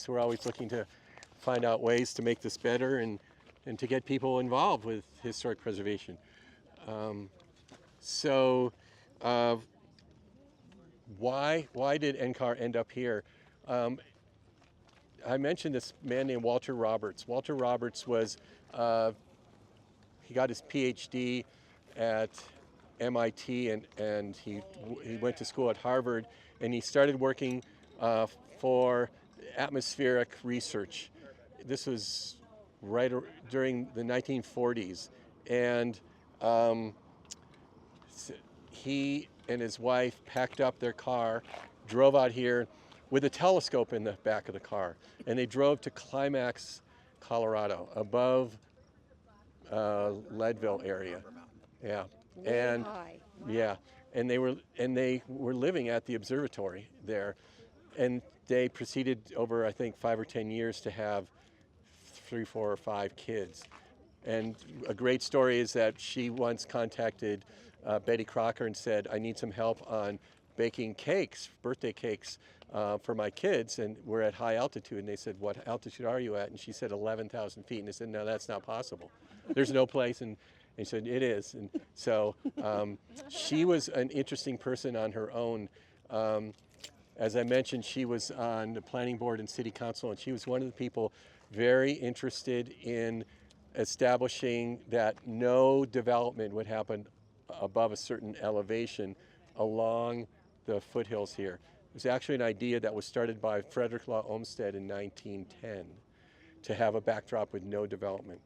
So we're always looking to find out ways to make this better and to get people involved with historic preservation. Why did NCAR end up here? I mentioned this man named Walter Roberts. Walter Roberts was, he got his PhD at MIT and he went to school at Harvard, and he started working for atmospheric research. This was right during the 1940s, and he and his wife packed up their car, drove out here with a telescope in the back of the car, and they drove to Climax, Colorado, above Leadville area. Yeah, and yeah, and they were living at the observatory there, and they proceeded over, I think, 5 or 10 years to have 3, 4, or 5 kids. And a great story is that she once contacted Betty Crocker and said, I need some help on baking cakes, birthday cakes, for my kids, and we're at high altitude. And they said, what altitude are you at? And she said 11,000 feet. And they said, no, that's not possible. There's no place. And she said, it is. And so she was an interesting person on her own. As I mentioned, she was on the planning board and city council, and she was one of the people very interested in establishing that no development would happen above a certain elevation along the foothills here. It was actually an idea that was started by Frederick Law Olmsted in 1910 to have a backdrop with no development.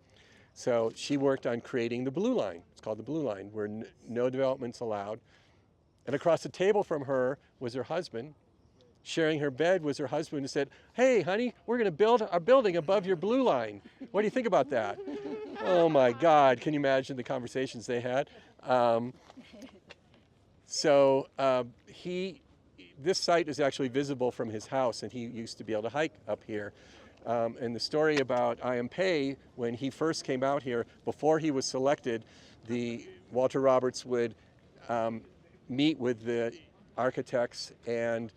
So she worked on creating the Blue Line. It's called the Blue Line, where no development's allowed. And across the table from her was her husband. Sharing her bed was her husband, who said, hey, honey, we're going to build a building above your Blue Line. What do you think about that? Oh, my God. Can you imagine the conversations they had? This site is actually visible from his house, and he used to be able to hike up here. And the story about I.M. Pei, when he first came out here, before he was selected, Walter Roberts would meet with the architects, and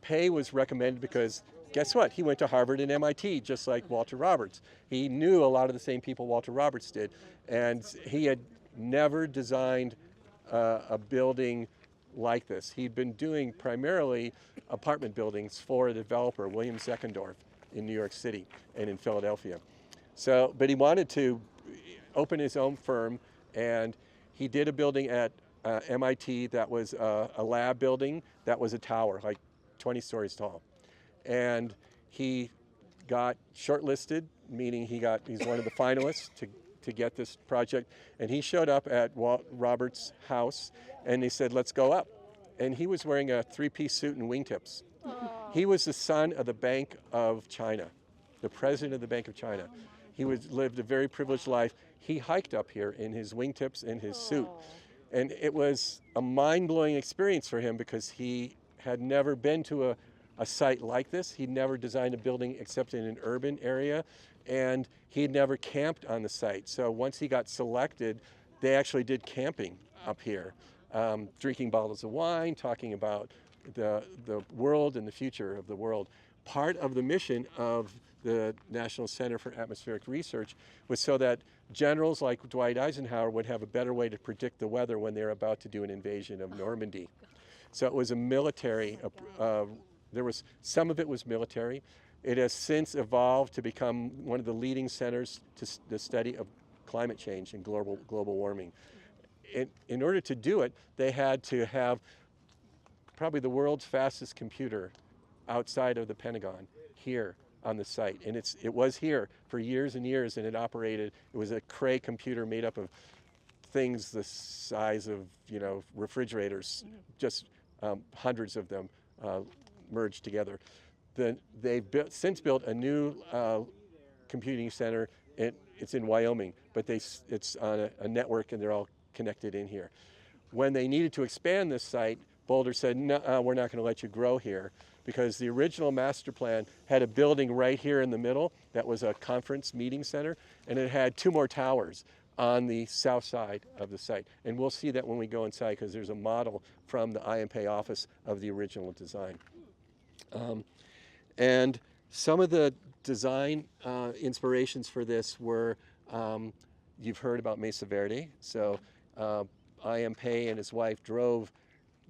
Pei was recommended because, guess what? He went to Harvard and MIT, just like Walter Roberts. He knew a lot of the same people Walter Roberts did, and he had never designed a building like this. He'd been doing primarily apartment buildings for a developer, William Zeckendorf, in New York City and in Philadelphia. But he wanted to open his own firm, and he did a building at MIT that was a lab building that was a tower, like 20 stories tall. And he got shortlisted, meaning he's one of the finalists to get this project. And he showed up at Walt Roberts' house, and they said, let's go up. And he was wearing a 3-piece suit and wingtips. He was the son of the Bank of China, the president of the Bank of China. He lived a very privileged life. He hiked up here in his wingtips and his suit. And it was a mind-blowing experience for him because he had never been to a site like this. He'd never designed a building except in an urban area, and he'd never camped on the site. So once he got selected, they actually did camping up here, drinking bottles of wine, talking about the world and the future of the world. Part of the mission of the National Center for Atmospheric Research was so that generals like Dwight Eisenhower would have a better way to predict the weather when they're about to do an invasion of Normandy. So it was a military, some of it was military. It has since evolved to become one of the leading centers to the study of climate change and global warming. In order to do it, they had to have probably the world's fastest computer outside of the Pentagon here on the site. And it was here for years and years, and it operated. It was a Cray computer made up of things the size of, refrigerators, just hundreds of them merged together. They've since built a new computing center. It's in Wyoming, but it's on a network, and they're all connected in here. When they needed to expand this site, Boulder said, no, we're not going to let you grow here, because the original master plan had a building right here in the middle that was a conference meeting center, and it had 2 more towers on the south side of the site. And we'll see that when we go inside, because there's a model from the I.M. Pei office of the original design. And Some of the design inspirations for this were, you've heard about Mesa Verde. So I.M. Pei and his wife drove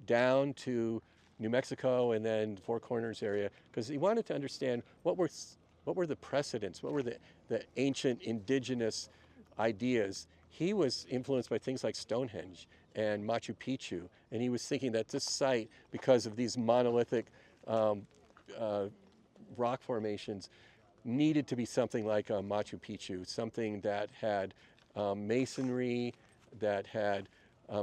down to New Mexico and then Four Corners area because he wanted to understand what were the precedents, what were the ancient indigenous ideas. He was influenced by things like Stonehenge and Machu Picchu, and he was thinking that this site, because of these monolithic rock formations, needed to be something like Machu Picchu, something that had masonry, that had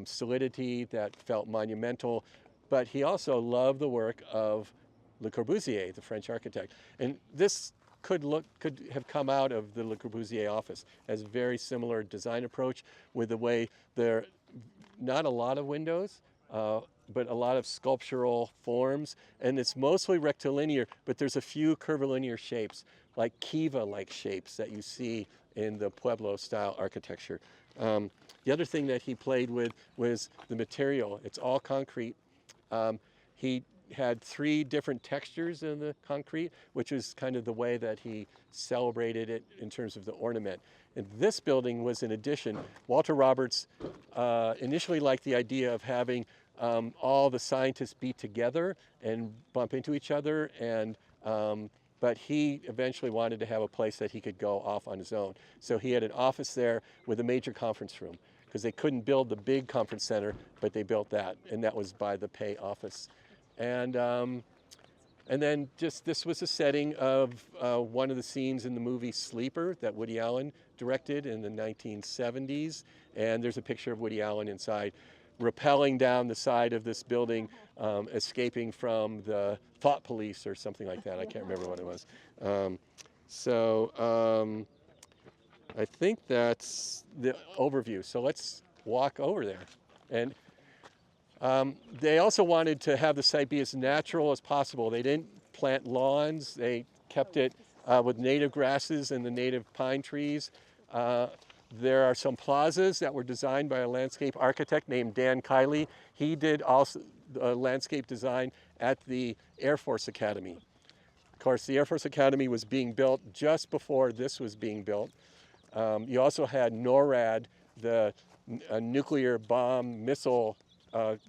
solidity, that felt monumental. But he also loved the work of Le Corbusier, the French architect. And this could have come out of the Le Corbusier office as a very similar design approach, with the way there not a lot of windows, but a lot of sculptural forms, and it's mostly rectilinear, but there's a few curvilinear shapes, like kiva-like shapes that you see in the Pueblo-style architecture. The other thing that he played with was the material. It's all concrete. He had 3 different textures in the concrete, which is kind of the way that he celebrated it in terms of the ornament. And this building was an addition. Walter Roberts initially liked the idea of having all the scientists be together and bump into each other, and but he eventually wanted to have a place that he could go off on his own. So he had an office there with a major conference room, because they couldn't build the big conference center, but they built that, and that was by the Pei office. And then just this was a setting of one of the scenes in the movie Sleeper that Woody Allen directed in the 1970s. And there's a picture of Woody Allen inside, rappelling down the side of this building, escaping from the thought police or something like that. I can't remember what it was. I think that's the overview. So let's walk over there. And they also wanted to have the site be as natural as possible. They didn't plant lawns. They kept it with native grasses and the native pine trees. There are some plazas that were designed by a landscape architect named Dan Kiley. He did also landscape design at the Air Force Academy. Of course, the Air Force Academy was being built just before this was being built. You also had NORAD, the nuclear bomb missile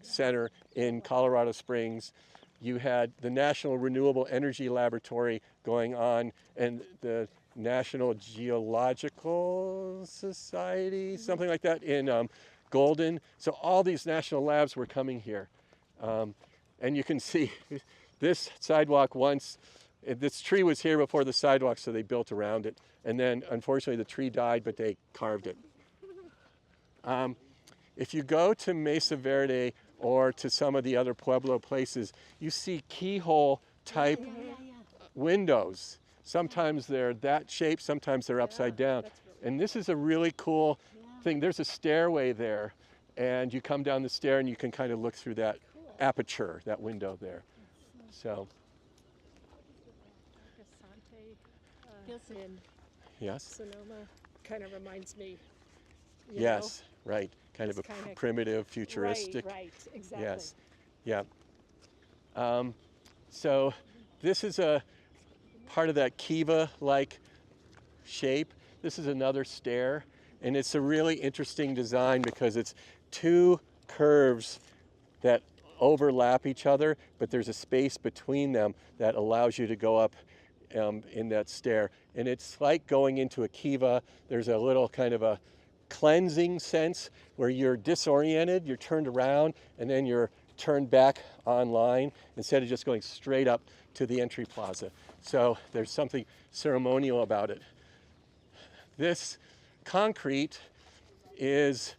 center in Colorado Springs. You had the National Renewable Energy Laboratory going on, and the National Geological Society, something like that, in Golden. So all these national labs were coming here. And you can see this sidewalk once, this tree was here before the sidewalk, so they built around it. And then, unfortunately, the tree died, but they carved it. If you go to Mesa Verde or to some of the other Pueblo places, you see keyhole type windows. Sometimes they're that shape, sometimes they're upside down. And this is a really cool thing. There's a stairway there, and you come down the stair and you can kind of look through that aperture, that window there. So. Yes. Sonoma kind of reminds me. Yes, right. Kind of a primitive, futuristic. Right, exactly. Yes, yeah. So this is a part of that kiva-like shape. This is another stair, and it's a really interesting design because it's 2 curves that overlap each other, but there's a space between them that allows you to go up in that stair. And it's like going into a kiva. There's a little kind of a cleansing sense where you're disoriented, you're turned around, and then you're turned back online instead of just going straight up to the entry plaza. So there's something ceremonial about it. This concrete is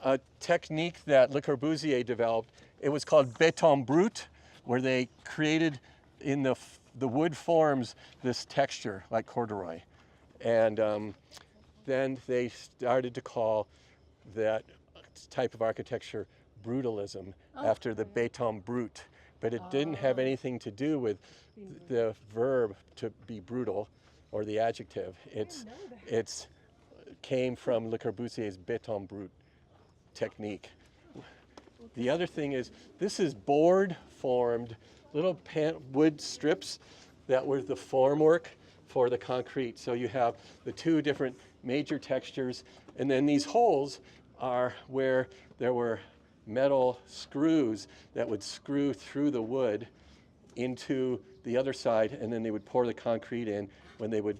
a technique that Le Corbusier developed. It was called béton brut, where they created in the wood forms this texture like corduroy. And then they started to call that type of architecture brutalism after the béton brut. But it didn't have anything to do with the verb to be brutal or the adjective. It's came from Le Corbusier's béton brut technique. The other thing is, this is board formed little wood strips that were the formwork for the concrete. So you have the two different major textures, and then these holes are where there were metal screws that would screw through the wood into the other side, and then they would pour the concrete in. When they would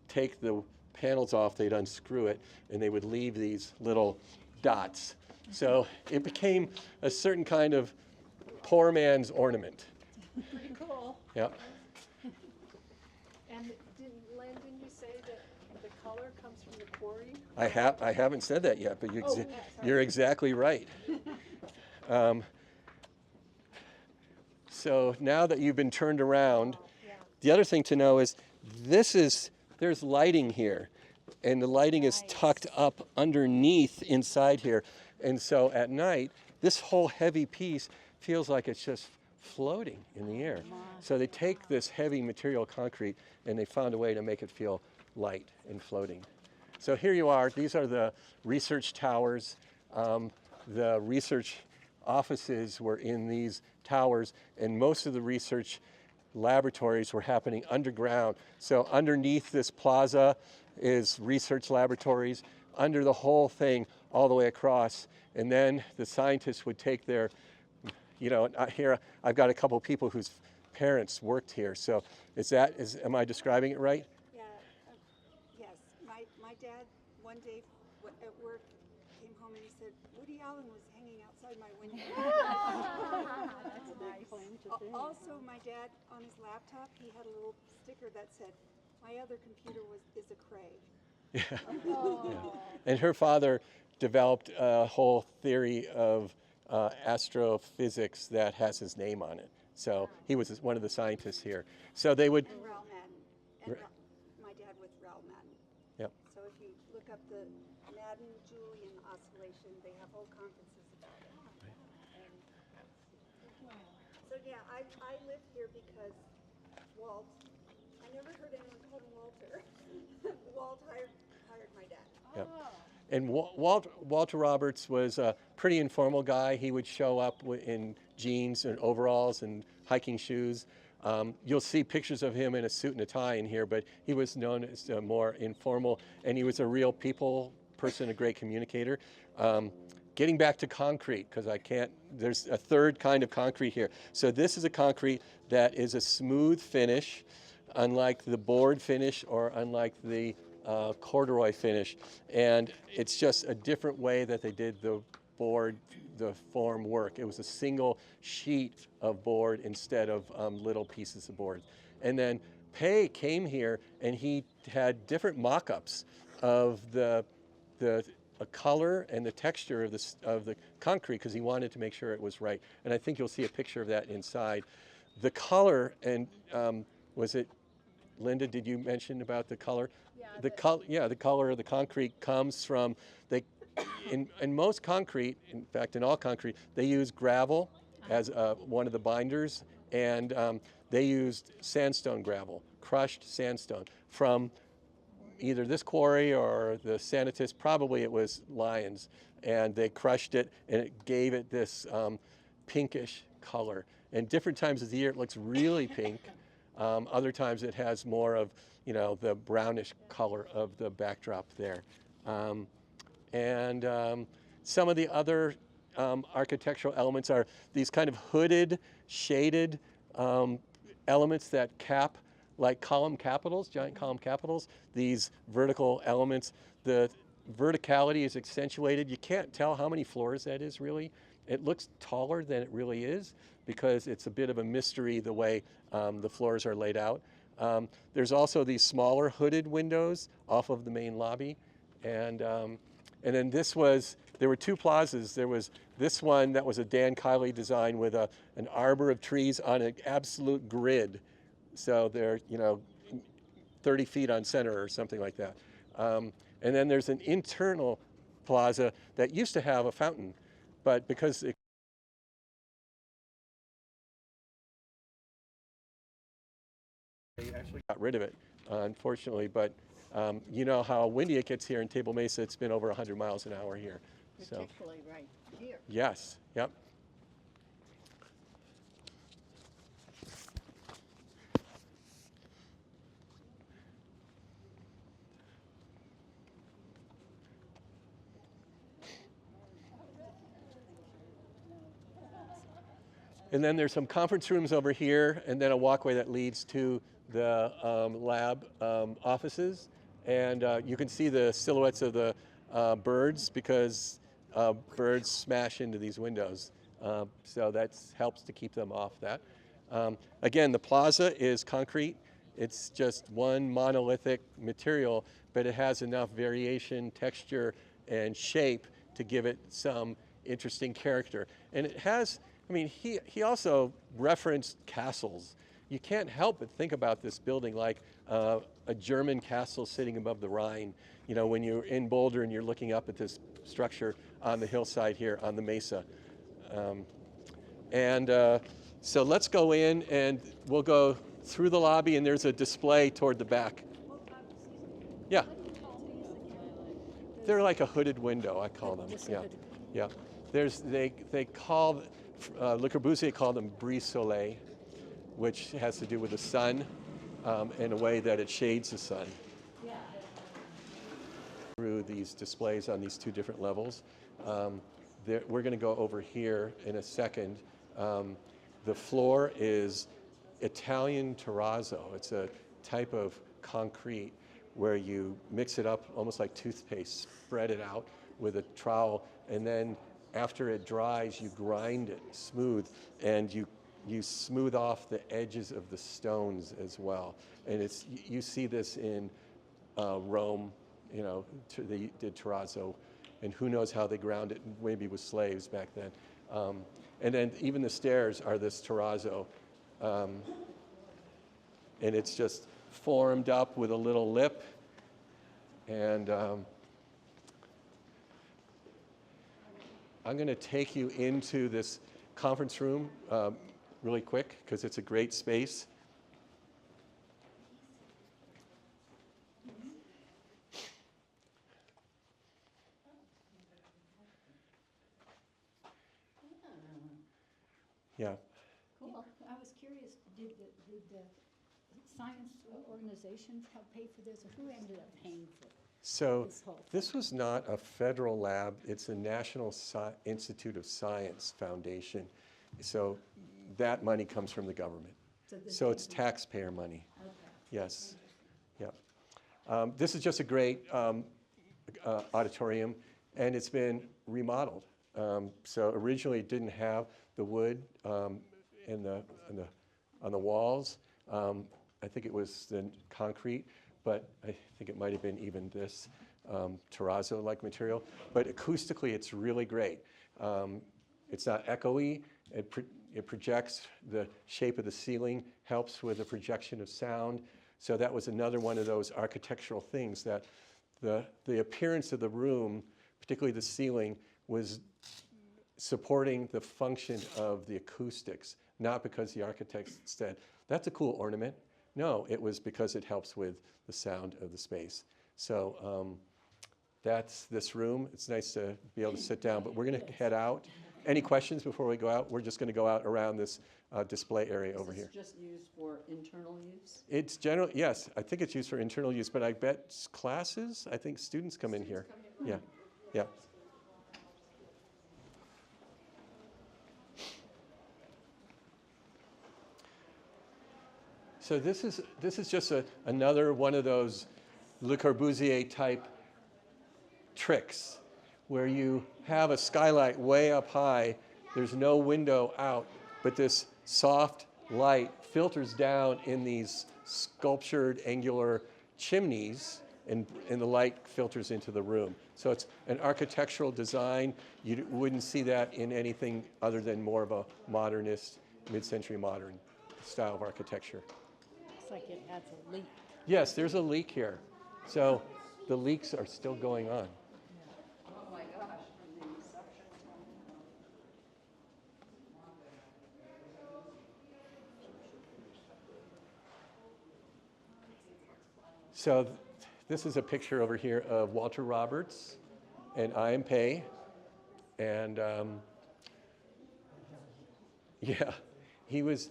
take the panels off, they'd unscrew it, and they would leave these little dots. So it became a certain kind of poor man's ornament. Pretty cool. Yep. And didn't you say that the color comes from the quarry? I haven't said that yet, but sorry. you're exactly right. So now that you've been turned around, Yeah. the other thing to know is there's lighting here, and the lighting is tucked up underneath inside here. And so at night, this whole heavy piece feels like it's just floating in the air. So they take this heavy material concrete and they found a way to make it feel light and floating. So here you are. These are the research towers. The research offices were in these towers, and most of the research laboratories were happening underground. So underneath this plaza is research laboratories, under the whole thing all the way across. And then the scientists would take their, here I've got a couple people whose parents worked here. So am I describing it right? Yeah, yes. My dad one day at work came home and he said, Woody Allen was hanging outside my window. That's nice. Also, my dad, on his laptop, he had a little sticker that said, my other computer is a Craig. Yeah. Oh. Yeah. And her father developed a whole theory of astrophysics that has his name on it. So he was one of the scientists here. So they would. And Raoul Madden. And my dad with Raoul Madden. Yep. So if you look up the Madden-Julian oscillation, they have whole conferences about it. So yeah, I live here because Walt, I never heard anyone call him Walter. Walt hired my dad. Yep. And Walter Roberts was a pretty informal guy. He would show up in jeans and overalls and hiking shoes. You'll see pictures of him in a suit and a tie in here, but he was known as more informal, and he was a real people person, a great communicator. Getting back to concrete, because there's a third kind of concrete here. So this is a concrete that is a smooth finish, unlike the board finish or unlike the corduroy finish. And it's just a different way that they did the form work. It was a single sheet of board instead of little pieces of board. And then Pei came here and he had different mock-ups of the color and the texture of the concrete, because he wanted to make sure it was right. And I think you'll see a picture of that inside. The color, and was it, Linda, did you mention about the color? Yeah, the color of the concrete comes from, in most concrete, in fact in all concrete, they use gravel as one of the binders, and they used sandstone gravel, crushed sandstone from either this quarry or the Sanitas, probably it was Lyons, and they crushed it and it gave it this pinkish color. And different times of the year it looks really pink. Other times it has more of, the brownish color of the backdrop there. Some of the other architectural elements are these kind of hooded, shaded elements that cap, like column capitals, giant column capitals, these vertical elements. The verticality is accentuated. You can't tell how many floors that is really. It looks taller than it really is because it's a bit of a mystery the way the floors are laid out. There's also these smaller hooded windows off of the main lobby. And then there were two plazas. There was this one that was a Dan Kiley design with an arbor of trees on an absolute grid. So they're, 30 feet on center or something like that. And then there's an internal plaza that used to have a fountain, but because it they actually got rid of it, unfortunately. But you know how windy it gets here in Table Mesa. It's been over 100 miles an hour here. Particularly right here. Yes, yep. And then there's some conference rooms over here, and then a walkway that leads to the lab offices. And you can see the silhouettes of the birds because birds smash into these windows. So that helps to keep them off that. Again, the plaza is concrete. It's just one monolithic material, but it has enough variation, texture, and shape to give it some interesting character. And it has, I mean, he also referenced castles. You can't help but think about this building like a German castle sitting above the Rhine. You know, when you're in Boulder and you're looking up at this structure on the hillside here on the mesa. So let's go in and we'll go through the lobby and there's a display toward the back. Yeah. They're like a hooded window, I call them. Yeah, yeah. They call, Le Corbusier called them brise soleil, which has to do with the sun in a way that it shades the sun. Through these displays on these two different levels. We're going to go over here in a second. The floor is Italian terrazzo. It's a type of concrete where you mix it up almost like toothpaste, spread it out with a trowel, and then after it dries, you grind it smooth, and you smooth off the edges of the stones as well. And you see this in Rome, you know, they did terrazzo, and who knows how they ground it, maybe with slaves back then. And then even the stairs are this terrazzo. And it's just formed up with a little lip. And I'm going to take you into this conference room really quick because it's a great space. Yeah. Cool. I was curious, did the science organizations help pay for this, or who ended up paying for So this whole thing? this was not a federal lab. It's a National Institute of Science Foundation. So that money comes from the government. So it's taxpayer money. Okay. Yes. Yeah. This is just a great auditorium, and it's been remodeled. So originally it didn't have the wood on the walls. I think it was the concrete, but I think it might have been even this terrazzo-like material. But acoustically, it's really great. It's not echoey. It projects the shape of the ceiling, helps with the projection of sound. So that was another one of those architectural things that the appearance of the room, particularly the ceiling, was supporting the function of the acoustics, not because the architect said, that's a cool ornament. No, it was because it helps with the sound of the space. So that's this room. It's nice to be able to sit down, but we're going to head out. Any questions before we go out? We're just going to go out around this display area over here. Is this just used for internal use? It's general, yes, I think it's used for internal use, but I bet classes, I think students come in here. Yeah, yeah. So this is just another one of those Le Corbusier type tricks where you have a skylight way up high, there's no window out, but this soft light filters down in these sculptured angular chimneys, and the light filters into the room. So it's an architectural design. You wouldn't see that in anything other than more of a modernist, mid-century modern style of architecture. Looks like it has a leak. Yes, there's a leak here. So the leaks are still going on. Oh my gosh, from the suction. So this is a picture over here of Walter Roberts and I Am Pei. And yeah, he was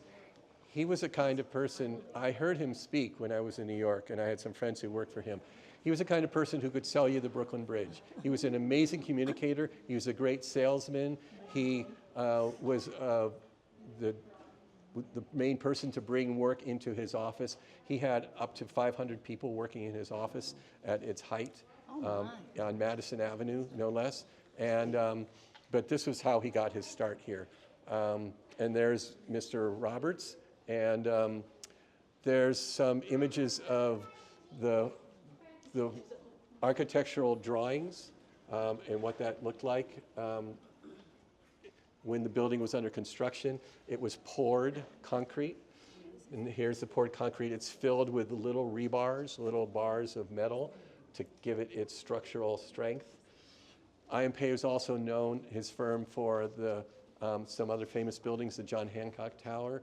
a kind of person, I heard him speak when I was in New York, and I had some friends who worked for him. He was the kind of person who could sell you the Brooklyn Bridge. He was an amazing communicator. He was a great salesman. He was the main person to bring work into his office. He had up to 500 people working in his office at its height on Madison Avenue, no less. And, but this was how he got his start here. And there's Mr. Roberts, and there's some images of the architectural drawings and what that looked like. When the building was under construction, it was poured concrete. And here's the poured concrete. It's filled with little rebars, little bars of metal to give it its structural strength. IMP is also known, his firm, for some other famous buildings, the John Hancock Tower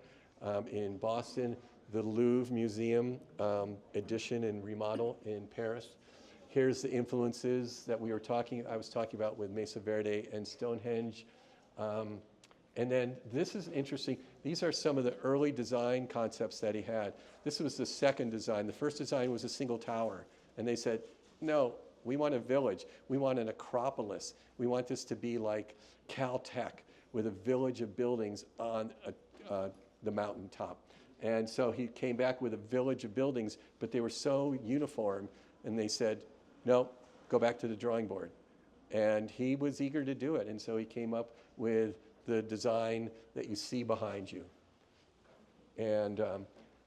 in Boston, the Louvre Museum addition and remodel in Paris. Here's the influences that I was talking about with Mesa Verde and Stonehenge. And then this is interesting. These are some of the early design concepts that he had. This was the second design. The first design was a single tower. And they said, no, we want a village. We want an acropolis. We want this to be like Caltech with a village of buildings on the mountaintop. And so he came back with a village of buildings, but they were so uniform. And they said, no, go back to the drawing board. And he was eager to do it. And so he came up with the design that you see behind you. And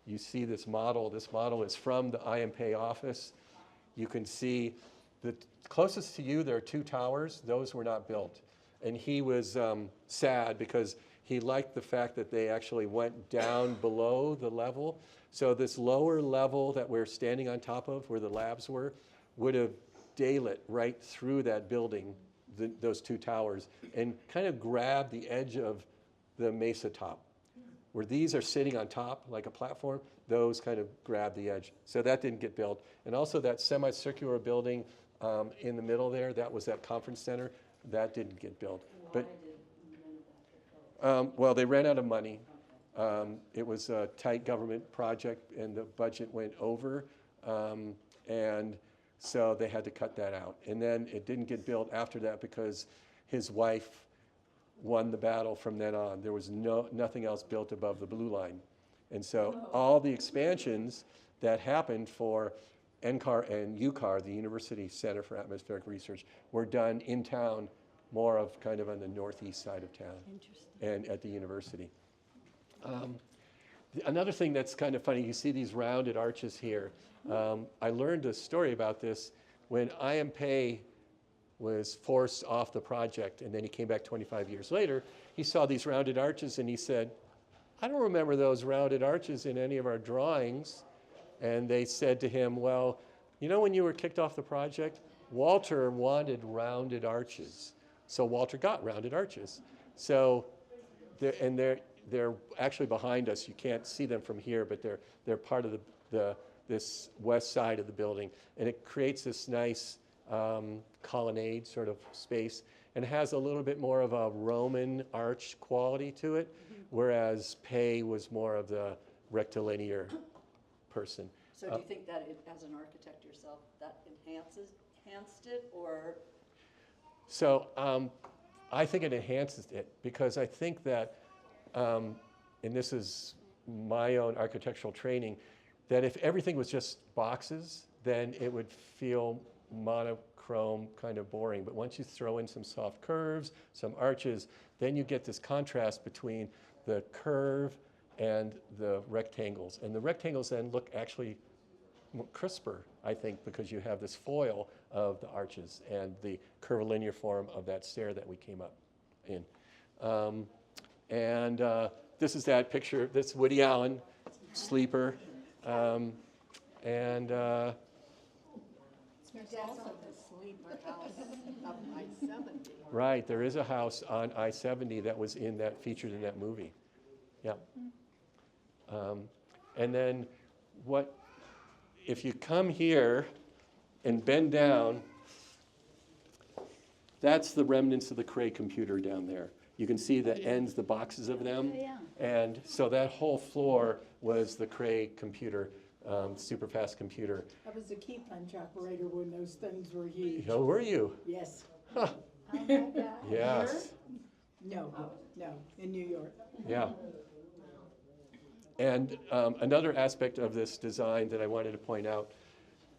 you see this model. This model is from the IMP office. You can see the closest to you, there are two towers. Those were not built. And he was sad because he liked the fact that they actually went down below the level. So this lower level that we're standing on top of, where the labs were, would have daylit right through that building, those two towers, and kind of grab the edge of the mesa top. Where these are sitting on top like a platform, those kind of grab the edge. So that didn't get built. And also that semicircular building in the middle there, that was that conference center, that didn't get built. But well, they ran out of money. It was a tight government project, and the budget went over, and so they had to cut that out. And then it didn't get built after that because his wife won the battle from then on. There was nothing else built above the blue line. And so all the expansions that happened for NCAR and UCAR, the University Center for Atmospheric Research, were done in town, more of kind of on the northeast side of town and at the university. Another thing that's kind of funny, you see these rounded arches here. I learned a story about this when IMP was forced off the project, and then he came back 25 years later. He saw these rounded arches, and he said, I don't remember those rounded arches in any of our drawings. And they said to him, well, you know when you were kicked off the project, Walter wanted rounded arches. So Walter got rounded arches. So, they're actually behind us. You can't see them from here, but they're part of this west side of the building. And it creates this nice colonnade sort of space, and has a little bit more of a Roman arch quality to it, whereas Pei was more of the rectilinear person. So do you think that as an architect yourself, that enhanced it, or? So I think it enhances it, because I think that, and this is my own architectural training, that if everything was just boxes, then it would feel monochrome, kind of boring. But once you throw in some soft curves, some arches, then you get this contrast between the curve and the rectangles. And the rectangles then look actually crisper, I think, because you have this foil of the arches and the curvilinear form of that stair that we came up in. This is that picture. That's Woody Allen, Sleeper. There's also the sleeper house up I-70. Right, there is a house on I-70 that was featured in that movie. Yeah. And then if you come here and bend down, that's the remnants of the Cray computer down there. You can see the ends, the boxes of them. Yeah. And so that whole floor was the Cray computer, super fast computer. I was a key punch operator when those things were huge. How were you? Yes. Huh. Oh my God. Yes. No, no, in New York. Yeah. And another aspect of this design that I wanted to point out,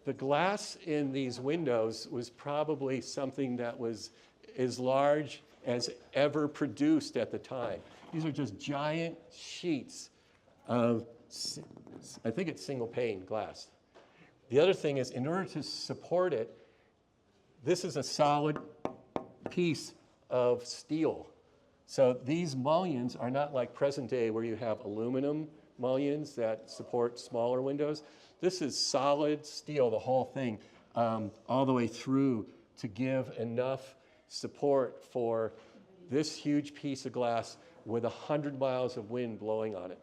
the glass in these windows was probably something that was as large as ever produced at the time. These are just giant sheets of, I think it's single pane glass. The other thing is, in order to support it, this is a solid piece of steel. So these mullions are not like present day where you have aluminum mullions that support smaller windows. This is solid steel, the whole thing, all the way through to give enough support for this huge piece of glass with 100 miles of wind blowing on it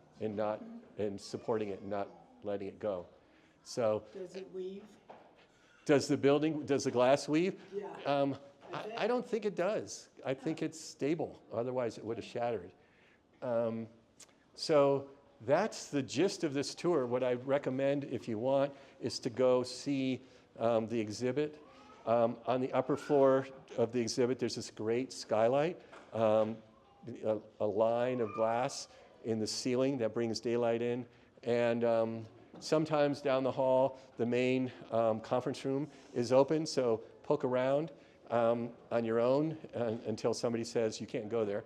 and supporting it and not letting it go. So Does it weave? does the glass weave? Yeah. I don't think it does. I think it's stable. Otherwise, it would have shattered. So that's the gist of this tour. What I recommend, if you want, is to go see the exhibit. On the upper floor of the exhibit, there's this great skylight, a line of glass in the ceiling that brings daylight in. And sometimes down the hall, the main conference room is open, so poke around on your own until somebody says you can't go there.